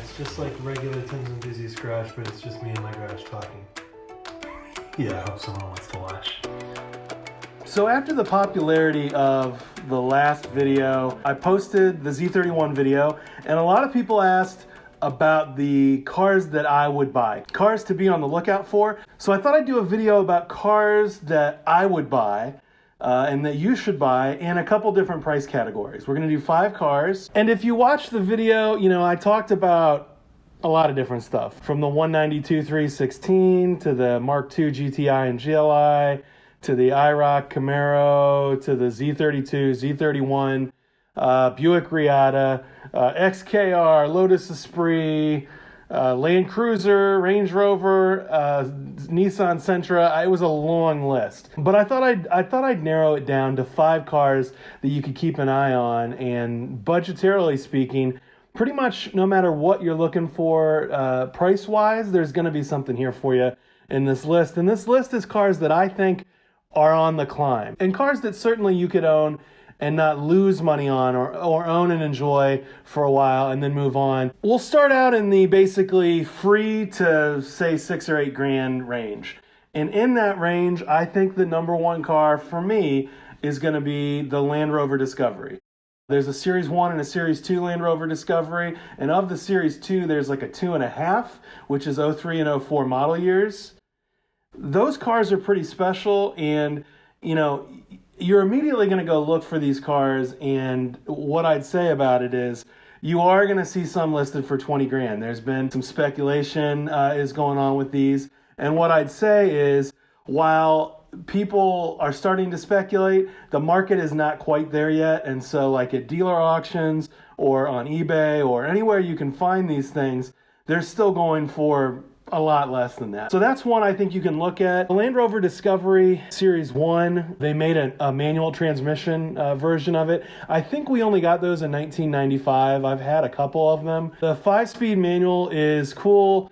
it's just like regular Tim's Enthusiast Garage, but it's just me in my garage talking. Yeah, I hope someone wants to watch. So after the popularity of the last video, I posted the Z31 video, and a lot of people asked about the cars that I would buy, cars to be on the lookout for. So I thought I'd do a video about cars that I would buy and that you should buy in a couple different price categories. We're gonna do 5 cars. And if you watch the video, you know, I talked about a lot of different stuff, from the 192 316 to the Mark II GTI and GLI, to the IROC Camaro, to the Z32, Z31, Buick Riata, XKR, Lotus Esprit, Land Cruiser, Range Rover, Nissan Sentra. It was a long list, but I thought I'd narrow it down to 5 cars that you could keep an eye on. And budgetarily speaking, pretty much no matter what you're looking for, price wise, there's going to be something here for you in this list. And this list is cars that I think are on the climb, and cars that certainly you could own and not lose money on, or own and enjoy for a while and then move on. We'll start out in the basically free to say 6 or 8 grand range. And in that range, I think the number one car for me is going to be the Land Rover Discovery. There's a Series 1 and a Series 2 Land Rover Discovery, and of the Series 2, there's like a 2.5, which is 03 and 04 model years. Those cars are pretty special, and you know, you're immediately going to go look for these cars. And what I'd say about it is you are going to see some listed for 20 grand. There's been some speculation is going on with these. And what I'd say is, while people are starting to speculate, the market is not quite there yet. And so like at dealer auctions or on eBay or anywhere you can find these things, they're still going for a lot less than that. So that's one I think you can look at. The Land Rover Discovery Series 1, they made a manual transmission version of it. I think we only got those in 1995. I've had a couple of them. The 5-speed manual is cool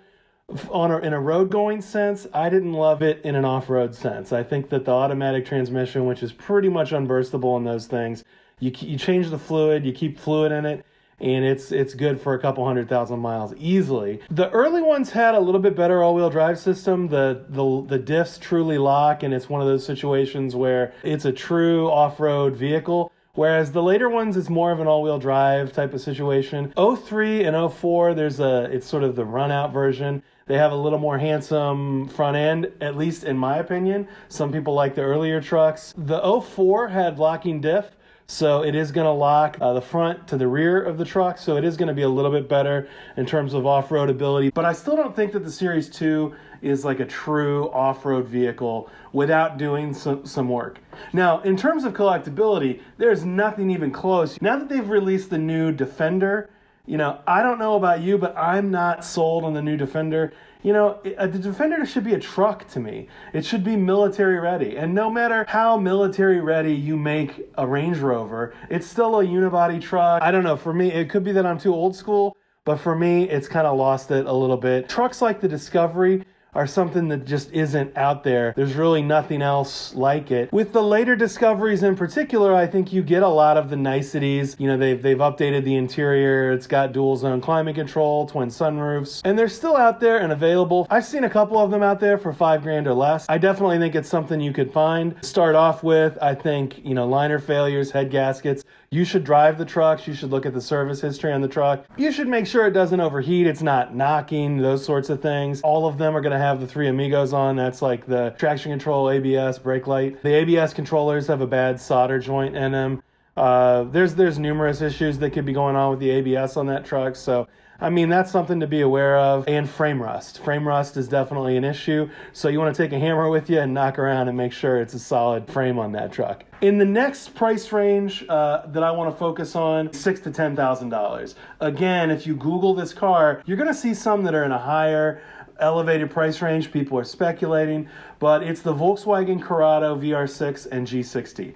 in a road-going sense. I didn't love it in an off-road sense. I think that the automatic transmission, which is pretty much unburstable in those things, you change the fluid, you keep fluid in it, and it's good for a couple 100,000 miles easily. The early ones had a little bit better all-wheel drive system. The diffs truly lock, and it's one of those situations where it's a true off-road vehicle. Whereas the later ones, it's more of an all-wheel drive type of situation. 03 and 04, it's sort of the run-out version. They have a little more handsome front end, at least in my opinion. Some people like the earlier trucks. The 04 had locking diff, so it is going to lock the front to the rear of the truck, so it is going to be a little bit better in terms of off-road ability. But I still don't think that the Series 2 is like a true off-road vehicle without doing some work. Now, in terms of collectability, there's nothing even close. Now that they've released the new Defender, you know, I don't know about you, but I'm not sold on the new Defender. You know, the Defender should be a truck to me. It should be military ready. And no matter how military ready you make a Range Rover, it's still a unibody truck. I don't know, for me, it could be that I'm too old school, but for me, it's kind of lost it a little bit. Trucks like the Discovery are something that just isn't out there. There's really nothing else like it. With the later Discoveries in particular, I think you get a lot of the niceties. You know, they've updated the interior. It's got dual zone climate control, twin sunroofs, and they're still out there and available. I've seen a couple of them out there for 5 grand or less. I definitely think it's something you could find. Start off with, I think, you know, liner failures, head gaskets. You should drive the trucks. You should look at the service history on the truck. You should make sure it doesn't overheat. It's not knocking, those sorts of things. All of them are going to have the 3 Amigos on. That's like the traction control, ABS, brake light. The ABS controllers have a bad solder joint in them. There's numerous issues that could be going on with the ABS on that truck. So, I mean, that's something to be aware of. And frame rust. Frame rust is definitely an issue. So you want to take a hammer with you and knock around and make sure it's a solid frame on that truck. In the next price range that I want to focus on, $6,000 to $10,000. Again, if you Google this car, you're going to see some that are in a higher elevated price range. People are speculating, but it's the Volkswagen Corrado VR6 and G60.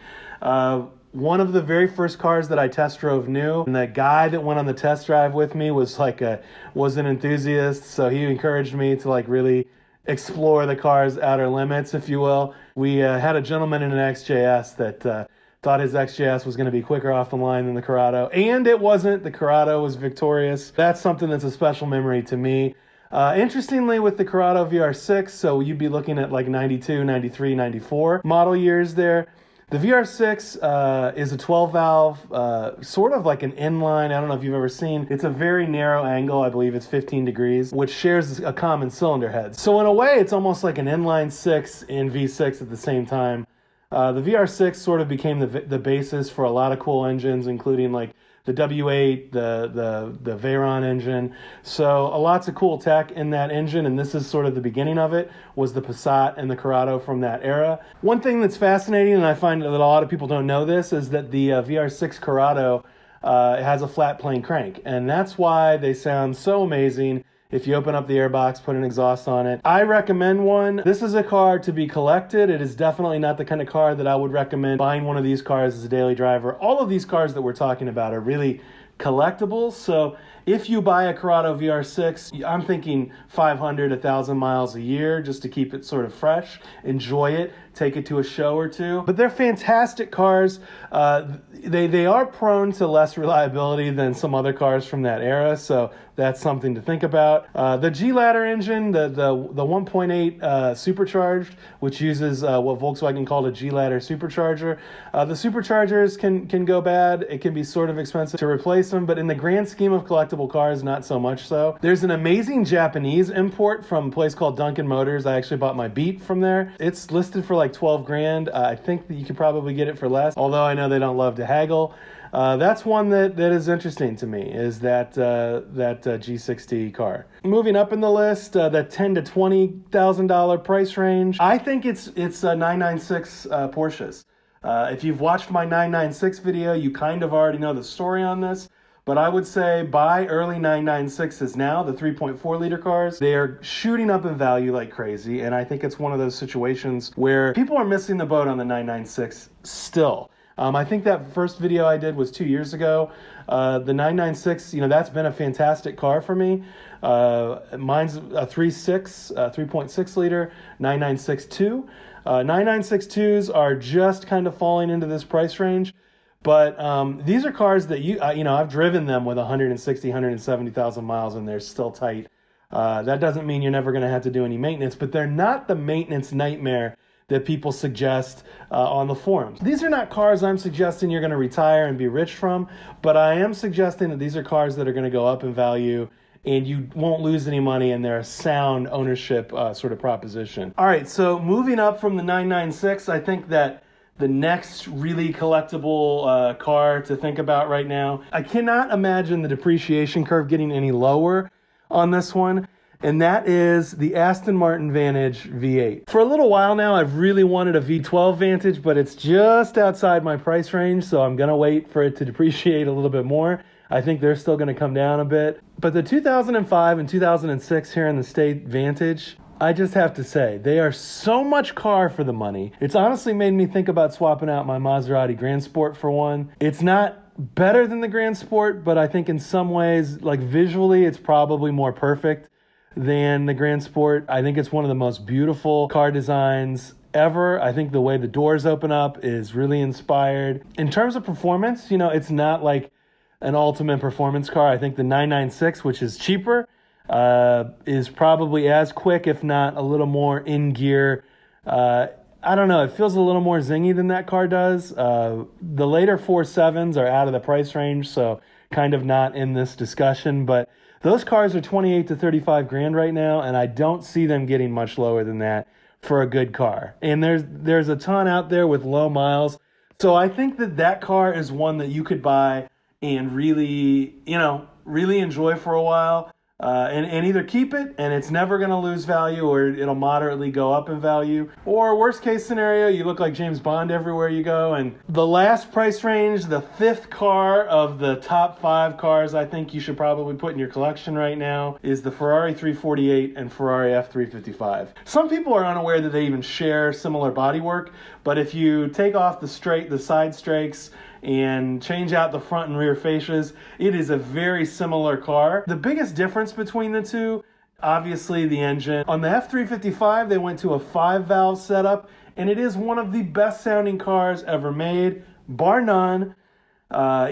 One of the very first cars that I test drove new, and the guy that went on the test drive with me was an enthusiast, so he encouraged me to really explore the car's outer limits, if you will. We had a gentleman in an XJS that thought his XJS was going to be quicker off the line than the Corrado, and it wasn't. The Corrado was victorious. That's something that's a special memory to me. Interestingly, with the Corrado VR6, so you'd be looking at like 92, 93, 94 model years there. The VR6 is a 12-valve, sort of like an inline. I don't know if you've ever seen. It's a very narrow angle. I believe it's 15 degrees, which shares a common cylinder head. So in a way, it's almost like an inline 6 and V6 at the same time. The VR6 sort of became the basis for a lot of cool engines, including like the W8, the Veyron engine. So lots of cool tech in that engine, and this is sort of the beginning of it, was the Passat and the Corrado from that era. One thing that's fascinating, and I find that a lot of people don't know this, is that the VR6 Corrado has a flat plane crank, and that's why they sound so amazing. If you open up the airbox, put an exhaust on it. I recommend one. This is a car to be collected. It is definitely not the kind of car that I would recommend buying one of these cars as a daily driver. All of these cars that we're talking about are really collectibles. So if you buy a Corrado VR6, I'm thinking 500, 1,000 miles a year just to keep it sort of fresh. Enjoy it. Take it to a show or two. But they're fantastic cars. They are prone to less reliability than some other cars from that era, so that's something to think about. The G-Ladder engine, the 1.8 supercharged, which uses what Volkswagen called a G-Ladder supercharger. The superchargers can go bad. It can be sort of expensive to replace them, but in the grand scheme of collectible cars, not so much so. There's an amazing Japanese import from a place called Duncan Motors. I actually bought my Beat from there. It's listed for like 12 grand. I think that you could probably get it for less, although I know they don't love to haggle. That's one that is interesting to me, is that G60 car. Moving up in the list, the $10,000 to $20,000 price range. I think it's 996 Porsches. If you've watched my 996 video, you kind of already know the story on this. But I would say buy early 996s now, the 3.4 liter cars. They are shooting up in value like crazy, and I think it's one of those situations where people are missing the boat on the 996 still. I think that first video I did was 2 years ago. The 996, that's been a fantastic car for me. Mine's a 3.6 liter 996-2. 996-2s are just kind of falling into this price range. But these are cars that I've driven them with 160, 170,000 miles, and they're still tight. That doesn't mean you're never going to have to do any maintenance, but they're not the maintenance nightmare that people suggest on the forums. These are not cars I'm suggesting you're going to retire and be rich from, but I am suggesting that these are cars that are going to go up in value and you won't lose any money, and they're a sound ownership sort of proposition. All right, so moving up from the 996, I think that the next really collectible car to think about right now, I cannot imagine the depreciation curve getting any lower on this one, and that is the Aston Martin Vantage V8. For a little while now, I've really wanted a V12 Vantage, but it's just outside my price range, so I'm gonna wait for it to depreciate a little bit more. I think they're still gonna come down a bit. But the 2005 and 2006 here in the state Vantage, I just have to say, they are so much car for the money. It's honestly made me think about swapping out my Maserati Grand Sport for one. It's not better than the Grand Sport, but I think in some ways, like visually, it's probably more perfect than the Grand Sport. I think it's one of the most beautiful car designs ever. I think the way the doors open up is really inspired. In terms of performance, it's not like an ultimate performance car. I think the 996, which is cheaper, is probably as quick, if not a little more in gear. I don't know, it feels a little more zingy than that car does. The later 4.7s are out of the price range, so kind of not in this discussion, but those cars are 28 to 35 grand right now, and I don't see them getting much lower than that for a good car. And there's a ton out there with low miles, so I think that car is one that you could buy and really enjoy for a while. And either keep it and it's never going to lose value, or it'll moderately go up in value, or worst case scenario, you look like James Bond everywhere you go. And the last price range, the fifth car of the top 5 cars I think you should probably put in your collection right now is the Ferrari 348 and Ferrari F355. Some people are unaware that they even share similar bodywork, but if you take off the side strakes and change out the front and rear fascias, it is a very similar car. The biggest difference between the two, obviously the engine. On the F355, they went to a 5-valve setup, and it is one of the best sounding cars ever made, bar none.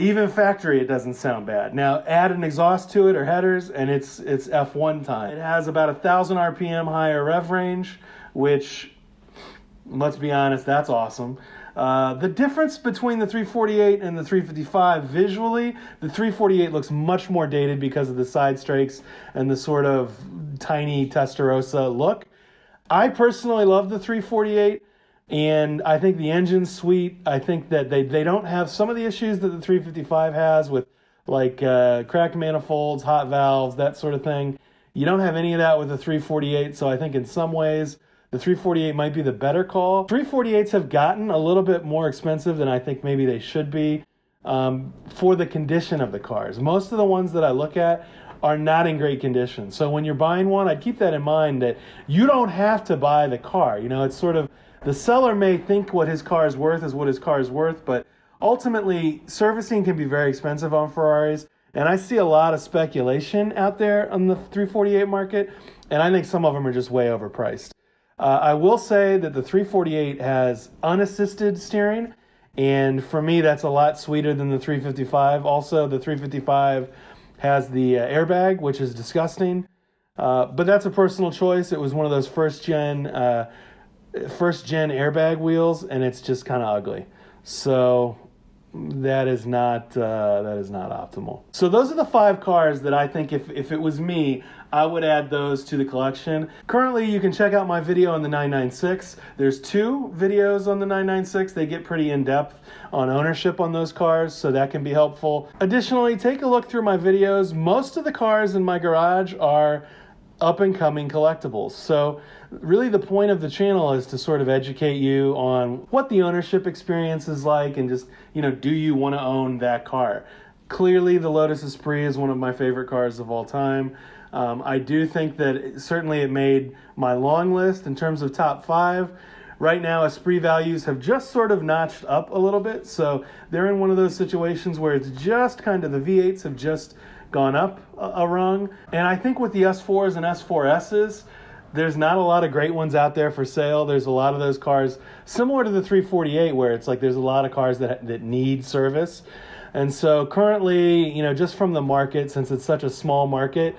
Even factory, it doesn't sound bad. Now add an exhaust to it or headers, and it's F1 time. It has about 1,000 RPM higher rev range, which, let's be honest, that's awesome. The difference between the 348 and the 355 visually, the 348 looks much more dated because of the side strakes and the sort of tiny Testarossa look. I personally love the 348. And I think the engine's sweet. I think that they don't have some of the issues that the 355 has with like cracked manifolds, hot valves, that sort of thing. You don't have any of that with the 348, so I think in some ways the 348 might be the better call. 348s have gotten a little bit more expensive than I think maybe they should be for the condition of the cars. Most of the ones that I look at are not in great condition. So when you're buying one, I'd keep that in mind that you don't have to buy the car. You know, it's sort of, the seller may think what his car is worth is what his car is worth, but ultimately servicing can be very expensive on Ferraris. And I see a lot of speculation out there on the 348 market, and I think some of them are just way overpriced. I will say that the 348 has unassisted steering, and for me that's a lot sweeter than the 355. Also, the 355 has the airbag, which is disgusting, but that's a personal choice. It was one of those first gen airbag wheels, and it's just kind of ugly. So that is not optimal. So those are the 5 cars that I think if it was me, I would add those to the collection. Currently, you can check out my video on the 996. There's 2 videos on the 996. They get pretty in-depth on ownership on those cars, so that can be helpful. Additionally, take a look through my videos. Most of the cars in my garage are up-and-coming collectibles. So really the point of the channel is to sort of educate you on what the ownership experience is like, and just, you know, do you want to own that car? Clearly the Lotus Esprit is one of my favorite cars of all time. I do think that certainly it made my long list in terms of top 5. Right now, Esprit values have just sort of notched up a little bit, so they're in one of those situations where it's just kind of, the V8s have just gone up a rung. And I think with the S4s and S4Ss, there's not a lot of great ones out there for sale. There's a lot of those cars similar to the 348, where it's like there's a lot of cars that need service. And so currently, you know, just from the market, since it's such a small market,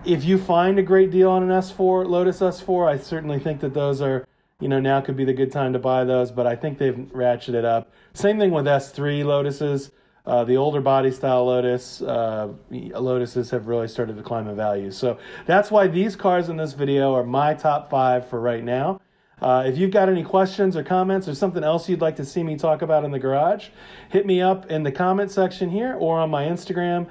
if you find a great deal on an S4, Lotus S4, I certainly think that those are, you know, now could be the good time to buy those, but I think they've ratcheted up. Same thing with S3 Lotuses. The older body style Lotuses have really started to climb in value. So that's why these cars in this video are my top 5 for right now. If you've got any questions or comments or something else you'd like to see me talk about in the garage, hit me up in the comment section here or on my Instagram.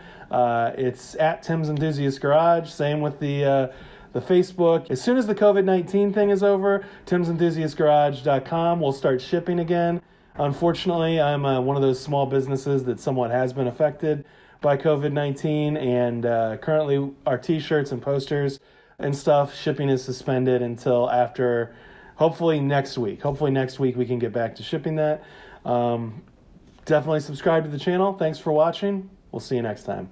It's at Tim's Enthusiast Garage. Same with the Facebook. As soon as the COVID-19 thing is over, timsenthusiastgarage.com will start shipping again. Unfortunately, I'm one of those small businesses that somewhat has been affected by COVID-19, and currently our t-shirts and posters and stuff, shipping is suspended until after, hopefully next week. Hopefully next week we can get back to shipping that. Definitely subscribe to the channel. Thanks for watching. We'll see you next time.